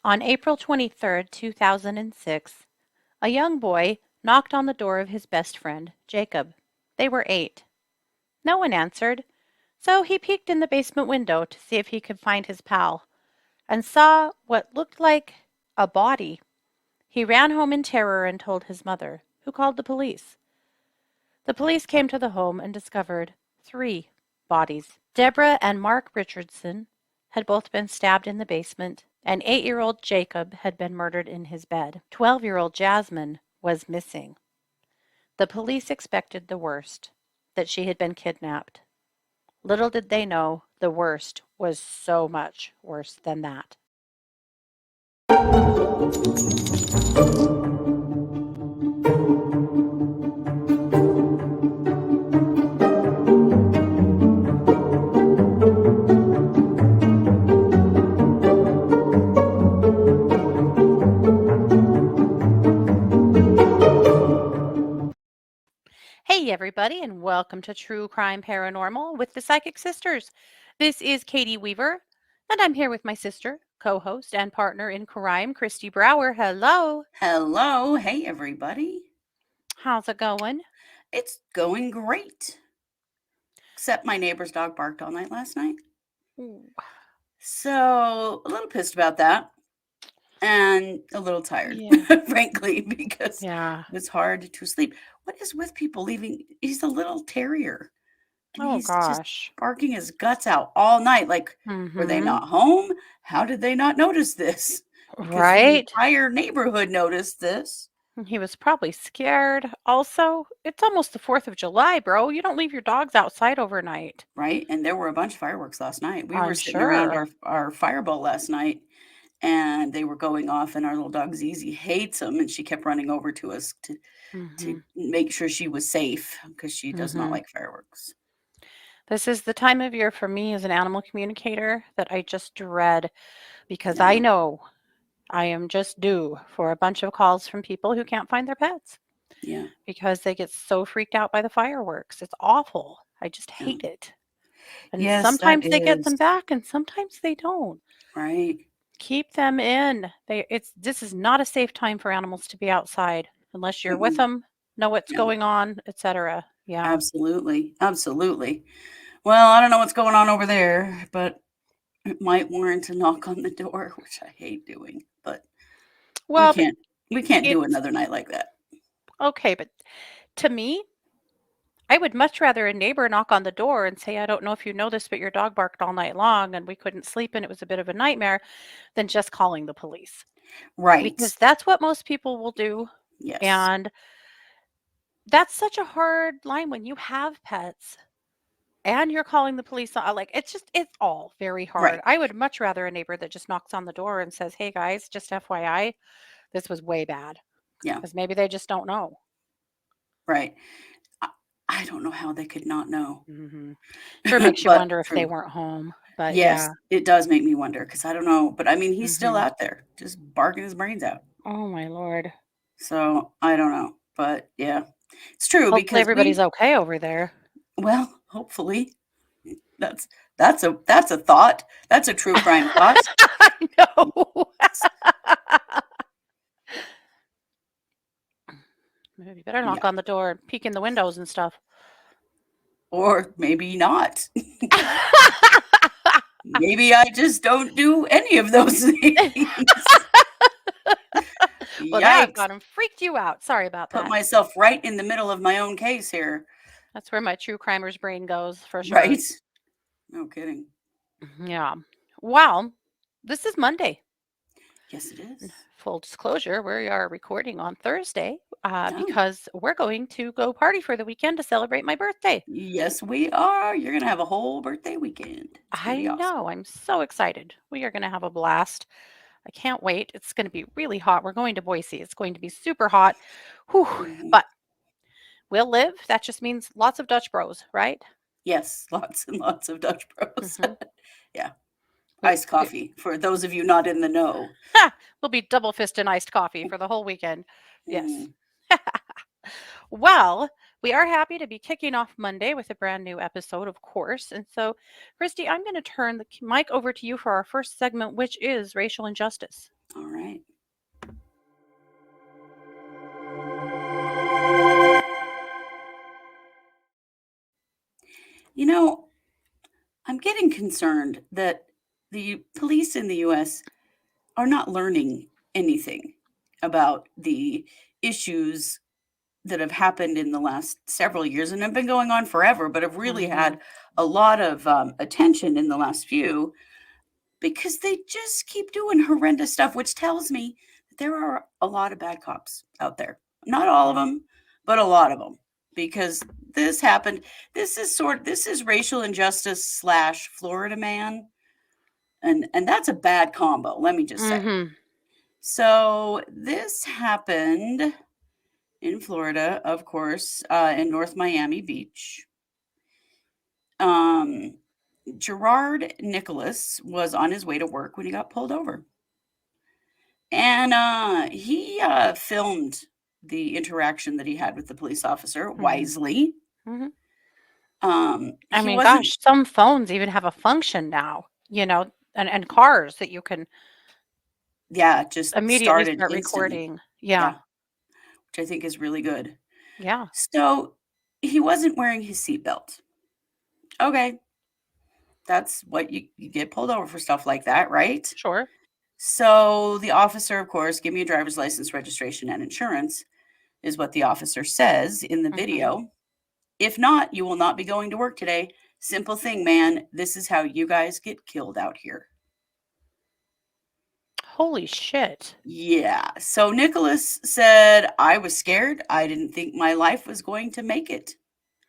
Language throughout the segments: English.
On April 23rd, 2006, a young boy knocked on the door of his best friend, Jacob. They were 8. No one answered, so he peeked in the basement window to see if he could find his pal, and saw what looked like a body. He ran home in terror and told his mother, who called the police. The police came to the home and discovered 3 bodies. Deborah and Mark Richardson had both been stabbed in the basement, and 8-year-old Jacob had been murdered in his bed. 12-year-old Jasmine was missing. The police expected the worst, that she had been kidnapped. Little did they know the worst was so much worse than that. Hey, everybody, and welcome to True Crime Paranormal with the Psychic Sisters. This is Katie Weaver, and I'm here with my sister, co-host, and partner in crime, Kristi Brower. Hello. Hello. Hey, everybody. How's it going? It's going great. Except my neighbor's dog barked all night last night. Ooh. So, a little pissed about that and a little tired, Yeah. frankly, because Yeah. it was hard to sleep. What is with people leaving? He's a little terrier and Oh, he's just gosh. barking his guts out all night. Like, were they Mm-hmm. not home? How did they not notice this? Because the Right? entire neighborhood noticed this. He was probably scared. Also, it's almost the 4th of July, bro. You don't leave your dogs outside overnight. Right, and there were a bunch of fireworks last night. We were I'm sitting around sure. our fireball last night, and they were going off, and our little dog Zizi hates them, and she kept running over to us to Mm-hmm. make sure she was safe because she does not Mm-hmm. like fireworks. This is the time of year for me as an animal communicator that I just dread because I Yeah, know I am just due for a bunch of calls from people who can't find their pets yeah, because they get so freaked out by the fireworks. It's awful. I just yeah. hate it. And Yes, that sometimes they get is them back and sometimes they don't. right. Keep them in. This is not a safe time for animals to be outside unless you're with Mm-mm. them, know what's Yeah, going on, etc. Yeah. absolutely, absolutely. Well, I don't know what's going on over there, but it might warrant a knock on the door, which I hate doing, but we Well, but can't we can't do it's another night like that. okay, but to me, I would much rather a neighbor knock on the door and say, "I don't know if you know this, but your dog barked all night long and we couldn't sleep and it was a bit of a nightmare," than just calling the police. Right. Because that's what most people will do. Yes. And that's such a hard line when you have pets and you're calling the police. Like, it's all very hard. Right. I would much rather a neighbor that just knocks on the door and says, "Hey guys, just FYI, this was way bad." Yeah. Because maybe they just don't know. Right. I I don't know how they could not know. Sure makes you But wonder if they true. weren't home. But Yes, yeah. it does make me wonder because I don't know, but I mean, he's still hmm out there just barking his brains out. Oh my lord. So, I don't know, but yeah. It's true Hopefully because everybody's okay over there. hopefully, that's that's a thought. That's a true crime thought. I know. Yes. Maybe you better knock Yeah. on the door and peek in the windows and stuff. Or maybe not. Maybe I just don't do any of those things. Well, now I've Yikes. got him freaked you out. Sorry about Put that. myself right in the middle of my own case here. That's where my true crimer's brain goes for sure. Right? No kidding. Yeah. Well, this is Monday. Yes, it is. Full disclosure, we are recording on Thursday Oh, because we're going to go party for the weekend to celebrate my birthday. yes, we are. You're going to have a whole birthday weekend. It's going to I be awesome. know. I'm so excited. We are going to have a blast. I can't wait. It's going to be really hot. We're going to Boise. It's going to be super hot. Whew. Mhm. But we'll live. That just means lots of Dutch bros, right? Yes, lots and lots of Dutch Bros. hmm Yeah, We, iced coffee for those of you not in the know. we'll be double fisting iced coffee for the whole weekend. Yes. Mm, Well, we are happy to be kicking off Monday with a brand new episode, of course. And so, Kristi, I'm going to turn the mic over to you for our first segment, which is racial injustice. All right. You know, I'm getting concerned that the police in the US are not learning anything about the issues that have happened in the last several years and have been going on forever, but have really Mhm. had a lot of attention in the last few because they just keep doing horrendous stuff, which tells me that there are a lot of bad cops out there. Not all of Yeah. them, but a lot of them. Because this happened. This is racial injustice slash Florida man. And that's a bad combo, let me just say. Mhm. So this happened in Florida, of course, in North Miami Beach. Um, Gerard Nicholas was on his way to work when he got pulled over. And he filmed the interaction that he had with the police officer Mhm. wisely. Mhm. I He mean, wasn't, gosh, some phones even have a function now, and cars that you can yeah, just immediately started start instantly. recording. Yeah. Yeah, which I think is really good. Yeah. So he wasn't wearing his seatbelt. Okay, that's what you get pulled over for stuff like that, right? Sure. So the officer, of course, give me a driver's license, registration, and insurance, is what the officer says in the Mhm. video. If not, you will not be going to work today. Simple thing, man. This is how you guys get killed out here. Holy shit. Yeah. So Nicholas said, I was scared. I didn't think my life was going to make it.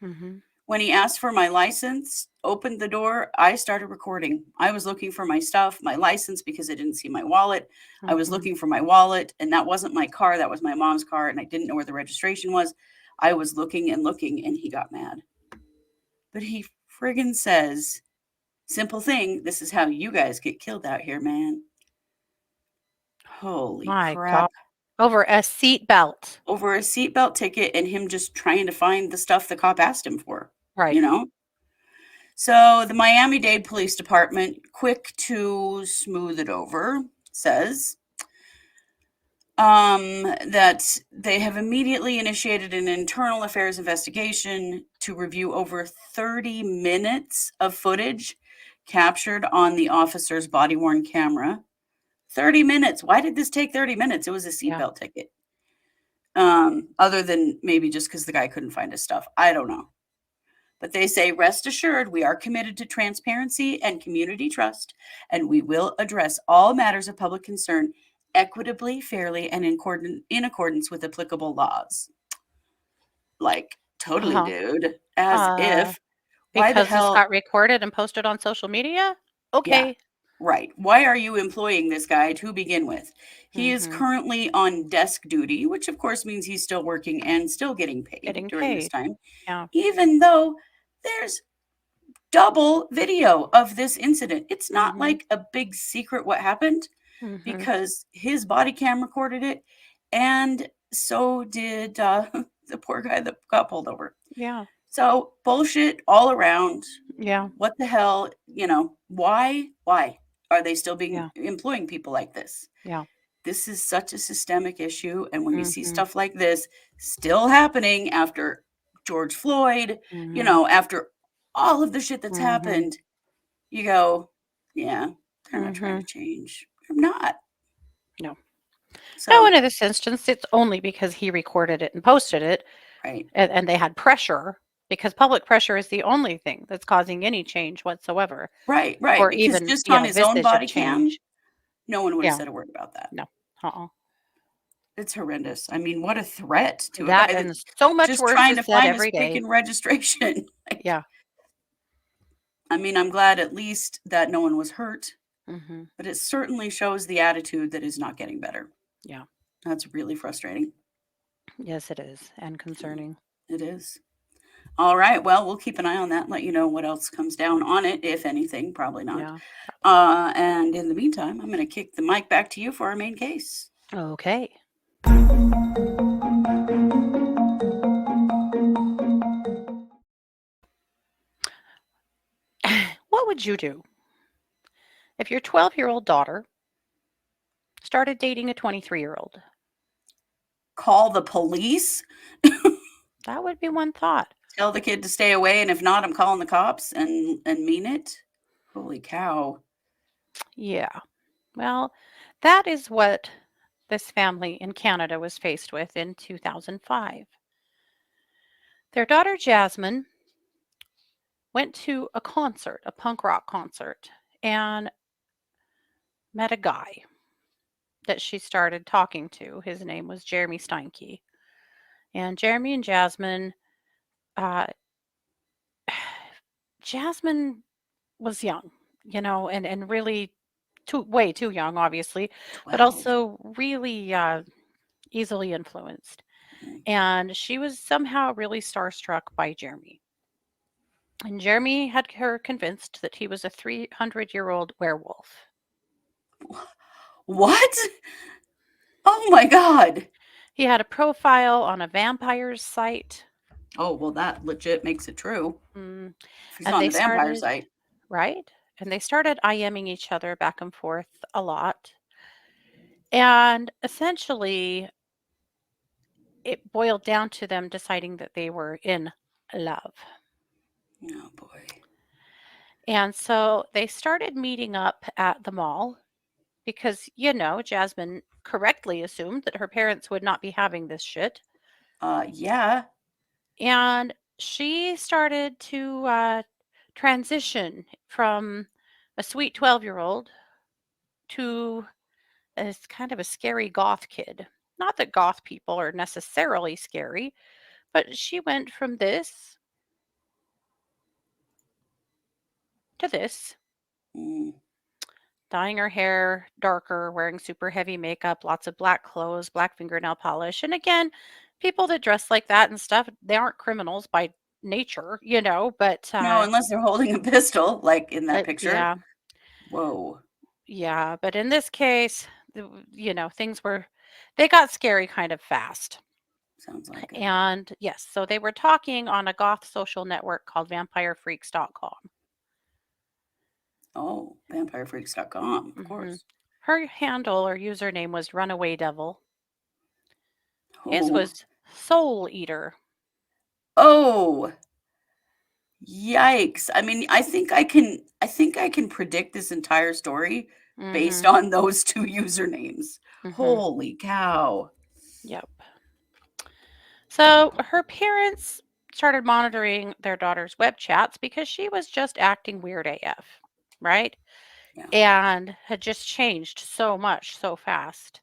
Mhm. When he asked for my license, opened the door, I started recording. I was looking for my stuff, my license, because I didn't see my wallet. I was Mhm. looking for my wallet, and that wasn't my car. That was my mom's car, and I didn't know where the registration was. I was looking and looking, and he got mad. But he friggin' says, simple thing, this is how you guys get killed out here, man. Holy My god. crap. Over a seat belt. Over a seatbelt ticket and him just trying to find the stuff the cop asked him for, Right. you know? So the Miami-Dade Police Department, quick to smooth it over, says that they have immediately initiated an internal affairs investigation to review over 30 minutes of footage captured on the officer's body-worn camera. 30 minutes. Why did this take 30 minutes? It was a Yeah. seatbelt ticket. Other than maybe just because the guy couldn't find his stuff. I don't know. But they say, rest assured, we are committed to transparency and community trust, and we will address all matters of public concern equitably, fairly, and in accordance with applicable laws. Like, totally, Uh-huh. dude. As Uh, if, why the because this hell? got recorded and posted on social media? Yeah, Okay. right. Why are you employing this guy to begin with? He is Mhm. currently on desk duty, which of course means he's still working and still getting paid Getting during this paid. time, Yeah. even though there's double video of this incident. It's not Mhm. like a big secret what happened Mhm. because his body cam recorded it, and so did the poor guy that got pulled over. Yeah. So bullshit all around. Yeah. What the hell? Why? Why are they still being Yeah. employing people like this? Yeah. This is such a systemic issue, and when you see Mhm. stuff like this still happening after George Floyd, Mhm. after all of the shit that's Mhm. happened, you go, yeah, they're not trying to Mhm. change. They're not. No. No, and So, in this instance, it's only because he recorded it and posted it, right, and they had pressure, because public pressure is the only thing that's causing any change whatsoever, right, right. or Because even, just on a his own vistage of body cam, change. no one would have Yeah. said a word about that. No. Uh-uh. It's horrendous. I mean, what a threat to a That guy and that's so much just worse trying is to said find his every day. freaking registration. Like, Yeah. I mean, I'm glad at least that no one was hurt, Mhm. but it certainly shows the attitude that is not getting better. Yeah. That's really frustrating. Yes, it is, and concerning. It is. All right. Well, we'll keep an eye on that and let you know what else comes down on it, if anything. Probably not. Yeah, probably not. And in the meantime, I'm going to kick the mic back to you for our main case. Okay. What would you do if your 12-year-old daughter started dating a 23-year-old. Call the police? That would be one thought. Tell the kid to stay away, and if not, I'm calling the cops and mean it? Holy cow. Yeah. Well, that is what this family in Canada was faced with in 2005. Their daughter Jasmine went to a concert, a punk rock concert, and met a guy that she started talking to. His name was Jeremy Steinke. And Jeremy and Jasmine, uh, Jasmine was young, and really way too young, obviously, but 12. also really easily influenced. Mm. And she was somehow really starstruck by Jeremy. And Jeremy had her convinced that he was a 300-year-old werewolf. What? Oh my God. He had a profile on a vampires site. Oh, well, that legit makes it true. Mm, If he's and on they the vampire started, site. right? And they started IMing each other back and forth a lot. And essentially, it boiled down to them deciding that they were in love. Oh boy. And so they started meeting up at the mall because, Jasmine correctly assumed that her parents would not be having this shit. Yeah. And she started to transition from a sweet 12-year-old to as kind of a scary goth kid. Not that goth people are necessarily scary, but she went from this to this, Mm. dyeing her hair darker, wearing super heavy makeup, lots of black clothes, black fingernail polish. And again, people that dress like that and stuff, they aren't criminals by nature, but No, unless they're holding a pistol, like in that picture. yeah, Whoa. yeah. But in this case, things they got scary kind of fast. Sounds like it. And yes, so they were talking on a goth social network called vampirefreaks.com. Oh, vampirefreaks.com, of Hmm. course. Her handle or username was Runaway Devil. His Oh. was Soul Eater. Oh. Yikes. I mean, I think I can predict this entire story based Hmm. on those two usernames. Hmm. Holy cow. Yep. So her parents started monitoring their daughter's web chats because she was just acting weird AF, right? Yeah. And had just changed so much so fast.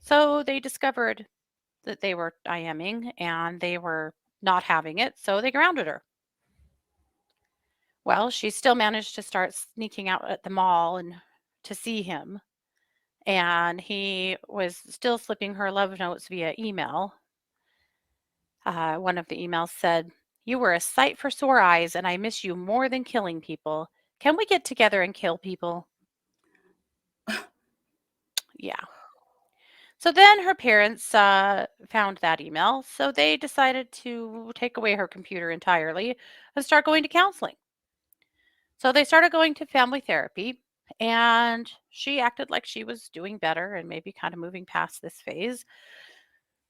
So they discovered that they were IMing and they were not having it, so they grounded her. Well, she still managed to start sneaking out at the mall and to see him, and he was still slipping her love notes via email. One of the emails said, "You were a sight for sore eyes, and I miss you more than killing people. Can we get together and kill people?" Yeah. So then her parents found that email, so they decided to take away her computer entirely and start going to counseling. So they started going to family therapy, and she acted like she was doing better and maybe kind of moving past this phase.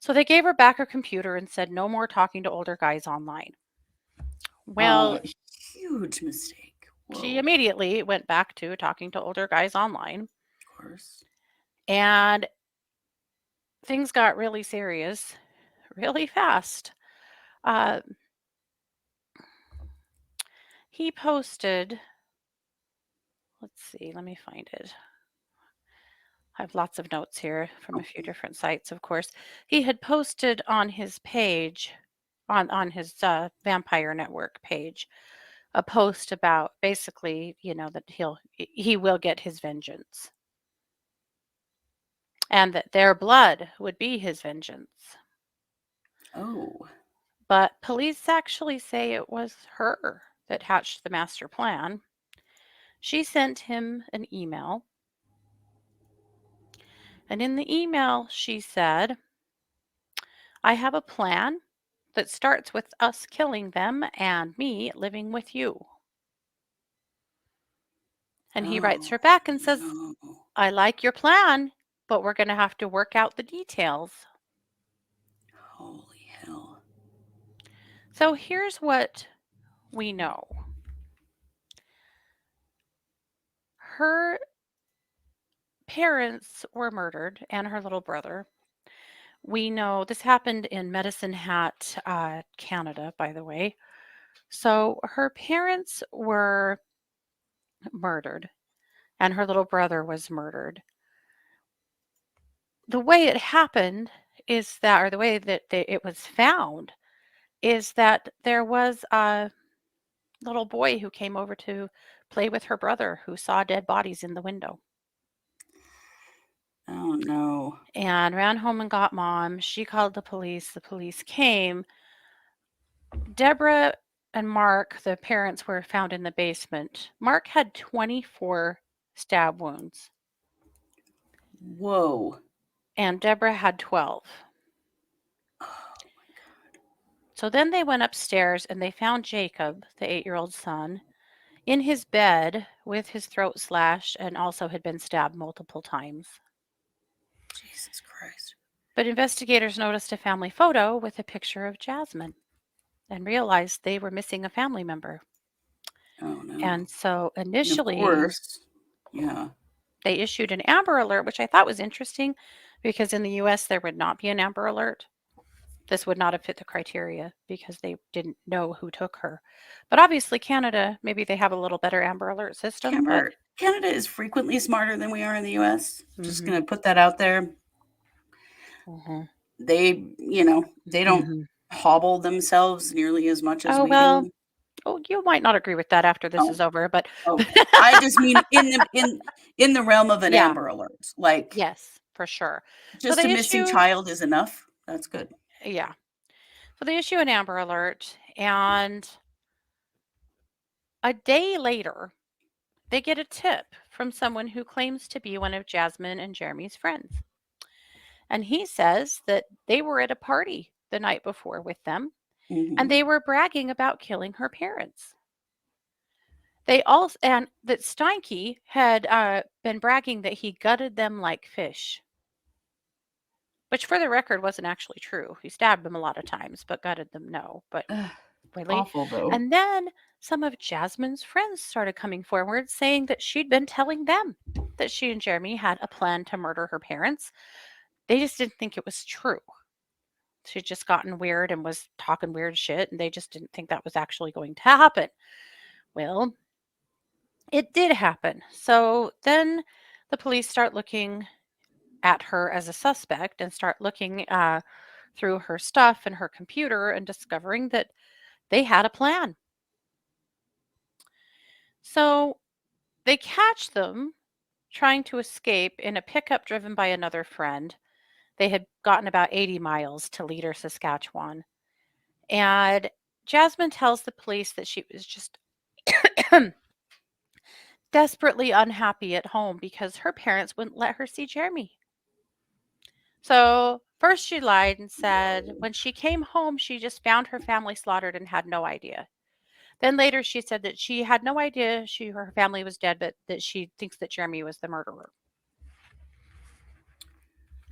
So they gave her back her computer and said, "No more talking to older guys online." Well, Huge mistake. she Whoa. immediately went back to talking to older guys online, Of course. and things got really serious really fast. Uh, he posted, let's see, let me find it. I have lots of notes here from a few Okay. different sites, of course. He had posted on his page, on his Vampire Network page, a post about basically, that he will get his vengeance, and that their blood would be his vengeance. Oh. But police actually say it was her that hatched the master plan. She sent him an email, and in the email she said, "I have a plan that starts with us killing them and me living with you." And he writes Oh her back and says, no. "I like your plan. but we're going to have to work out the details. Holy hell. So here's what we know. Her parents were murdered and her little brother. We know this happened in Medicine Hat, Canada, by the way. So her parents were murdered and her little brother was murdered. The way it happened is that, or the way that it was found, is that there was a little boy who came over to play with her brother who saw dead bodies in the window Oh no. and ran home and got mom. She called the police. The police came. Deborah and Mark, the parents, were found in the basement. Mark had 24 stab wounds, Whoa. and Deborah had 12. Oh my God. So then they went upstairs and they found Jacob, the 8-year-old son, in his bed with his throat slashed and also had been stabbed multiple times. Jesus Christ. But investigators noticed a family photo with a picture of Jasmine and realized they were missing a family member. Oh no. And so And of initially, course, yeah. they issued an Amber Alert, which I thought was interesting because in the US there would not be an Amber Alert. This would not have fit the criteria because they didn't know who took her. But obviously, Canada, maybe they have a little better Amber Alert system, but Canada is frequently smarter than we are in the US. Just mhm, going to put that out there. mhm, They don't mhm. hobble themselves nearly as much as Oh, we well, do. oh, you might not agree with that after this Oh, is over, but okay. I just mean in the realm of an yeah, Amber Alert. Like yes, for sure. So just a they missing issue, child is enough. That's good. yeah, so they issue an Amber Alert, and a day later, they get a tip from someone who claims to be one of Jasmine and Jeremy's friends. And he says that they were at a party the night before with them and Hmm. they were bragging about killing her parents. They also, and that Steinke had been bragging that he gutted them like fish, which for the record wasn't actually true. He stabbed them a lot of times, but gutted them, no. But really? Awful though. And then some of Jasmine's friends started coming forward saying that she'd been telling them that she and Jeremy had a plan to murder her parents. They just didn't think it was true. She'd just gotten weird and was talking weird shit, and they just didn't think that was actually going to happen. Well, it did happen. So then the police start looking at her as a suspect and start looking through her stuff and her computer and discovering that they had a plan. So they catch them trying to escape in a pickup driven by another friend. They had gotten about 80 miles to Leader, Saskatchewan. And Jasmine tells the police that she was just desperately unhappy at home because her parents wouldn't let her see Jeremy. So, first she lied and said Whoa. when she came home, she just found her family slaughtered and had no idea. Then later she said that she had no idea her family was dead, but that she thinks that Jeremy was the murderer.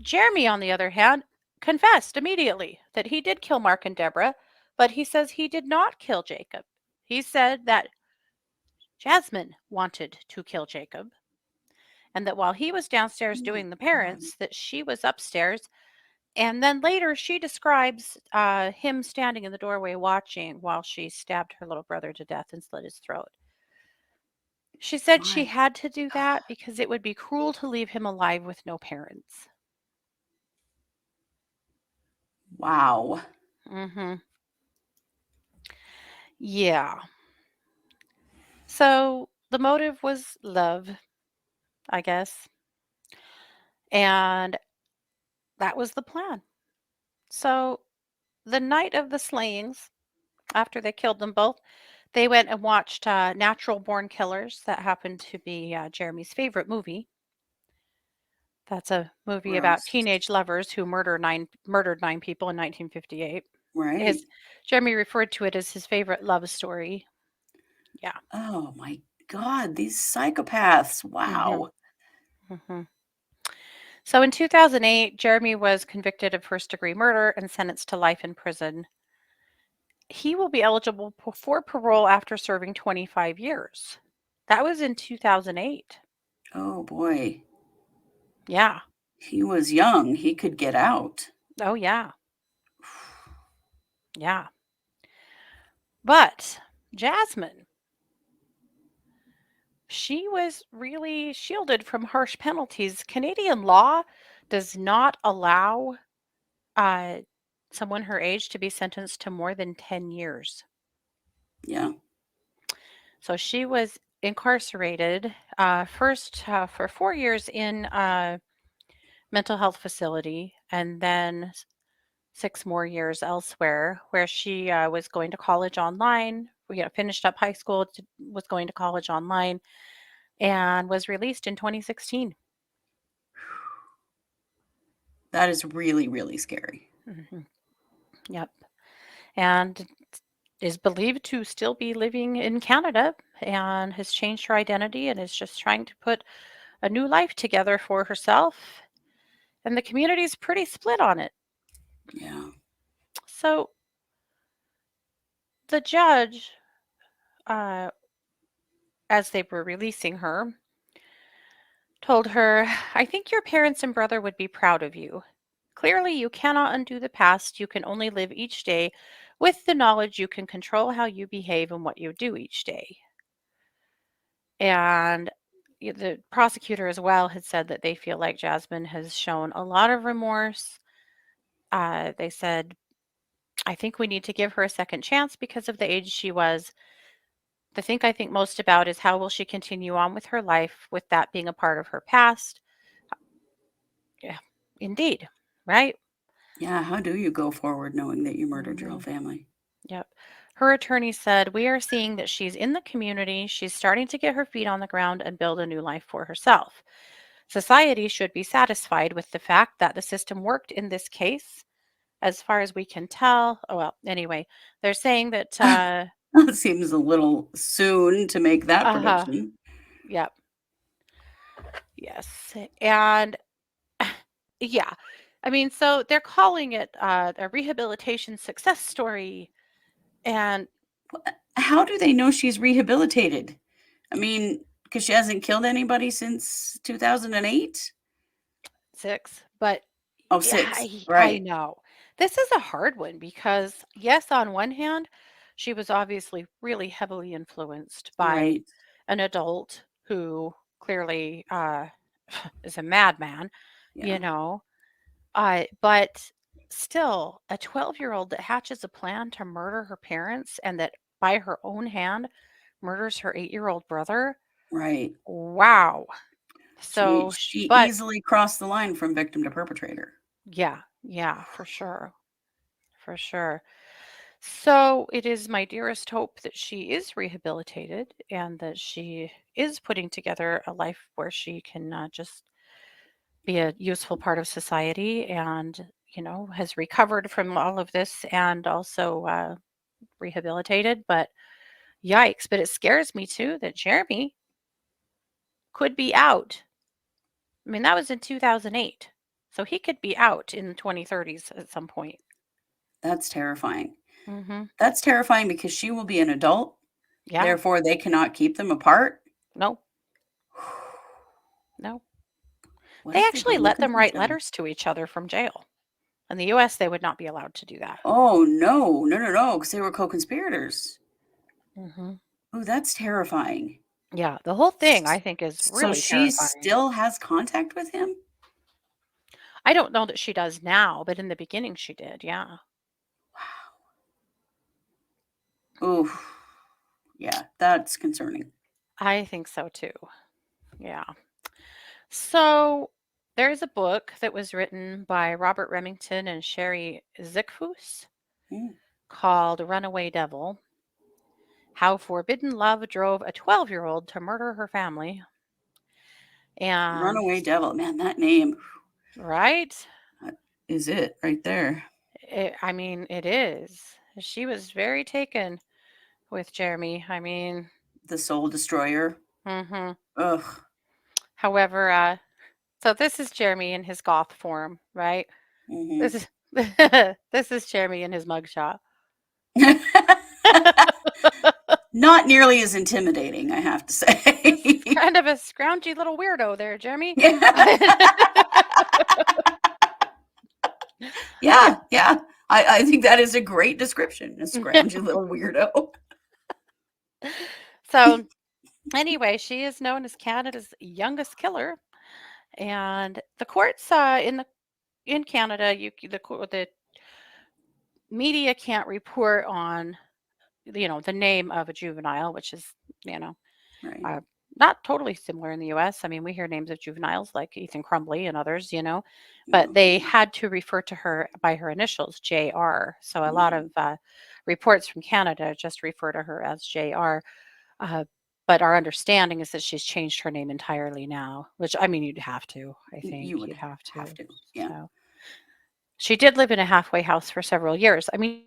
Jeremy, on the other hand, confessed immediately that he did kill Mark and Deborah, but he says he did not kill Jacob. He said that Jasmine wanted to kill Jacob and that while he was downstairs Oh my doing the God. parents, that she was upstairs. And then later she describes him standing in the doorway watching while she stabbed her little brother to death and slit his throat. She said she My had to do God. that because it would be cruel to leave him alive with no parents. Wow. Mm-hmm. Yeah. So the motive was love, I guess. And that was the plan. So the night of the slayings, after they killed them both, they went and watched Natural Born Killers. That happened to be Jeremy's favorite movie. That's a movie about Gross. teenage lovers who murdered 9 people in 1958. Right. His Jeremy referred to it as his favorite love story. Yeah. Oh my God. These psychopaths. hmm Wow. hmm So in 2008, Jeremy was convicted of first-degree murder and sentenced to life in prison. He will be eligible for parole after serving 25 years. That was in 2008. Oh boy. Yeah. He was young. He could get out. Oh, yeah. Yeah. But Jasmine, she was really shielded from harsh penalties. Canadian law does not allow uh, someone her age to be sentenced to more than 10 years. Yeah. So she was incarcerated first for 4 years in a mental health facility and then 6 more years elsewhere, where she was going to college online. Finished up high school, was going to college online, and was released in 2016. That is really, really scary. Hmm. Yep. And is believed to still be living in Canada and has changed her identity and is just trying to put a new life together for herself. And the community is pretty split on it. Yeah. So the judge, uh, as they were releasing her, told her, I think your parents and brother would be proud of you. Clearly, you cannot undo the past. You can only live each day with the knowledge you can control how you behave and what you do each day. And the prosecutor as well had said that they feel like Jasmine has shown a lot of remorse. They said, I think we need to give her a second chance because of the age she was. The thing I think most about is how will she continue on with her life with that being a part of her past. Yeah, indeed, right? Yeah. How do you go forward knowing that you murdered your whole Hmm. family? Yep. Her attorney said, we are seeing that she's in the community. She's starting to get her feet on the ground and build a new life for herself. Society should be satisfied with the fact that the system worked in this case, as far as we can tell. Oh, well, anyway, they're saying that, That seems a little soon to make that uh-huh, prediction. yep, yes. And yeah, I mean, so they're calling it a rehabilitation success story. And How do they know she's rehabilitated? I mean, because she hasn't killed anybody since 2008? six, but Oh, yeah, six. I Right. know. This is a hard one because, yes, on one hand, she was obviously really heavily influenced by Right. an adult who clearly is a madman, Yeah. you know. But still, a 12-year-old that hatches a plan to murder her parents and that by her own hand murders her 8-year-old brother. Right. Wow. She So, she but easily crossed the line from victim to perpetrator. yeah, yeah, for sure. For sure. So it is my dearest hope that she is rehabilitated and that she is putting together a life where she can just be a useful part of society and, has recovered from all of this and also rehabilitated. But yikes. But it scares me too that Jeremy could be out. I mean, that was in 2008. So he could be out in the 2030s at some point. That's terrifying. Mm-hmm. That's terrifying because she will be an adult, Yeah. therefore they cannot keep them apart. No, no. What They if they go actually let looking them for each write other? letters to each other from jail. In the US, they would not be allowed to do that. Oh, no. No, no, no, because they were co-conspirators. Hmm. Oh, that's terrifying. Yeah, the whole thing I think is So really she terrifying. still has contact with him? I don't know that she does now, but in the beginning she did. Yeah, Oof. Yeah, that's concerning. I think so too. Yeah. So there's a book that was written by Robert Remington and Sherry Zickfus Mm. called Runaway Devil: How Forbidden Love Drove a 12-Year-Old to Murder Her Family. And, Runaway Devil. Man, that name right? that is it right there. I mean, it is. She was very taken with Jeremy. I mean, The Soul Destroyer. mhm. Ugh. However, So this is Jeremy in his goth form, right? Hmm. This is this is Jeremy in his mugshot. Not nearly as intimidating, I have to It's say. kind of a scroungy little weirdo there, Jeremy. Yeah, yeah. I think that is a great description. A scroungy little weirdo. So anyway, she is known as Canada's youngest killer, and the courts in Canada, the media can't report on the name of a juvenile, which is you know Right. uh, not totally similar in the U.S. I mean, we hear names of juveniles like Ethan Crumbley and others, but Oh, they yeah. had to refer to her by her initials, J.R. So a lot Mm. of reports from Canada just refer to her as J.R. Uh, but our understanding is that she's changed her name entirely now, which I mean, you'd have to. I You think would you'd have have to. to. Yeah. So she did live in a halfway house for several years. I mean,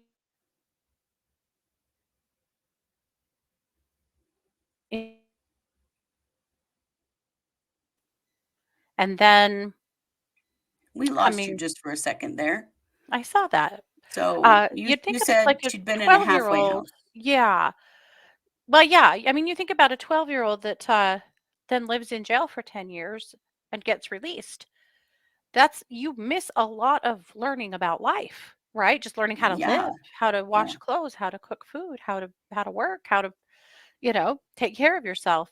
and then We lost you coming, just for a second there. I saw that. So You'd you think of said like a she'd been in a halfway 12-year-old. house. Yeah. Well, yeah. I mean, you think about a 12-year-old that then lives in jail for 10 years and gets released. You miss a lot of learning about life, right? Just learning how to Yeah, live, how to yeah. wash clothes, how to cook food, how to work, how to, take care of yourself.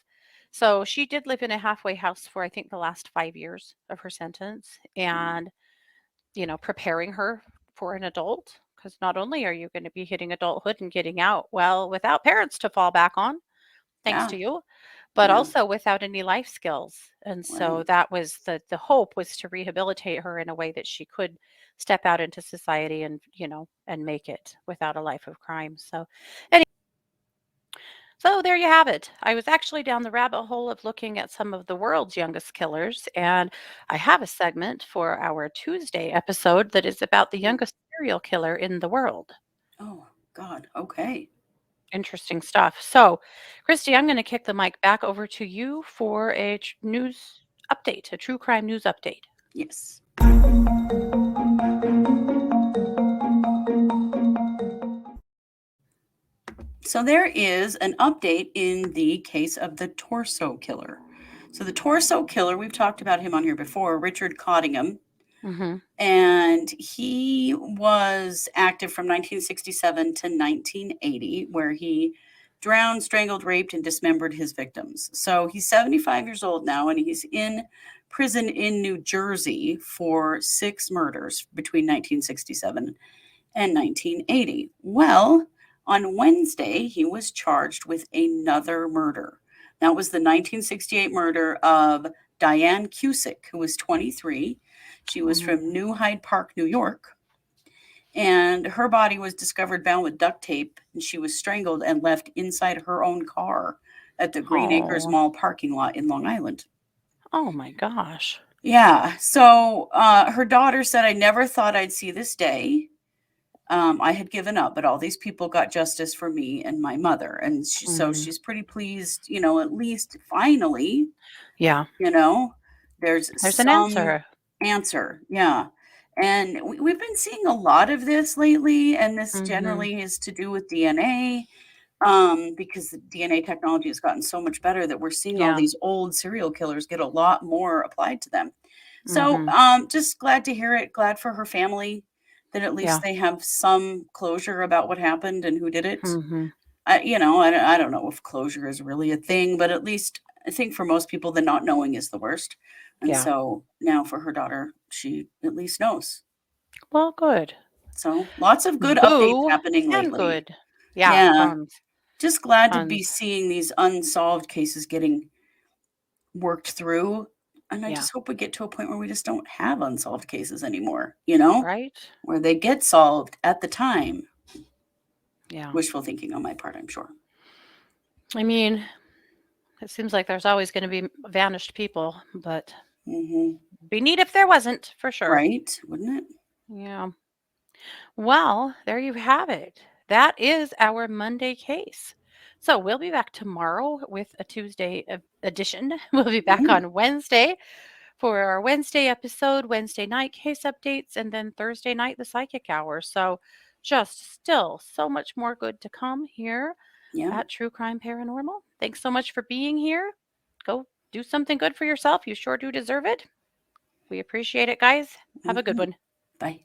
So she did live in a halfway house for I think the last 5 years of her sentence, Mm. and preparing her for an adult, because not only are you going to be hitting adulthood and getting out, well, without parents to fall back on, thanks Yeah, to you, but yeah. also without any life skills. And so Right. that was the hope, was to rehabilitate her in a way that she could step out into society and, and make it without a life of crime. So there you have it. I was actually down the rabbit hole of looking at some of the world's youngest killers, and I have a segment for our Tuesday episode that is about the Mm. youngest serial killer in the world. Oh, God. Okay. Interesting stuff. So, Kristi, I'm going to kick the mic back over to you for a news update, a true crime news update. Yes. So there is an update in the case of the torso killer. So the torso killer, we've talked about him on here before, Richard Cottingham, Mm-hmm. and he was active from 1967 to 1980, where he drowned, strangled, raped, and dismembered his victims. So he's 75 years old now, and he's in prison in New Jersey for 6 murders between 1967 and 1980. Well, on Wednesday, he was charged with another murder. That was the 1968 murder of Diane Cusick, who was 23. She was Mm-hmm. from New Hyde Park, New York. And her body was discovered bound with duct tape, and she was strangled and left inside her own car at the Green Acres Oh, Mall parking lot in Long Island. oh my gosh. Yeah. So her daughter said, I never thought I'd see this day. I had given up, but all these people got justice for me and my mother. And so Mm-hmm. she's pretty pleased, at least finally, Yeah, you know, there's there's an some answer. answer. Yeah. And we've been seeing a lot of this lately, and this Mm-hmm. generally is to do with DNA, because the DNA technology has gotten so much better that we're seeing all Yeah. these old serial killers get a lot more applied to them. So, Mm-hmm. just glad to hear it. Glad for her family that at least Yeah. they have some closure about what happened and who did it. Mm-hmm. I don't know if closure is really a thing, but at least I think for most people, the not knowing is the worst. And Yeah. so now for her daughter, she at least knows. Well, good. So lots of good updates Boo happening and lately. good. Yeah, Yeah, tons, just glad to be tons. seeing these unsolved cases getting worked through. And I Yeah. just hope we get to a point where we just don't have unsolved cases anymore, Right? where they get solved at the time. Yeah. Wishful thinking on my part, I'm sure. I mean, it seems like there's always going to be vanished people, but Hmm. be neat if there wasn't, for sure. Right? Wouldn't it? Yeah. Well, there you have it. That is our Monday case. So we'll be back tomorrow with a Tuesday edition. We'll be back Mm. on Wednesday for our Wednesday episode, Wednesday night case updates, and then Thursday night, the psychic hour. So just still so much more good to come here Yeah. at True Crime Paranormal. Thanks so much for being here. Go do something good for yourself. You sure do deserve it. We appreciate it, guys. Have a good one. Bye.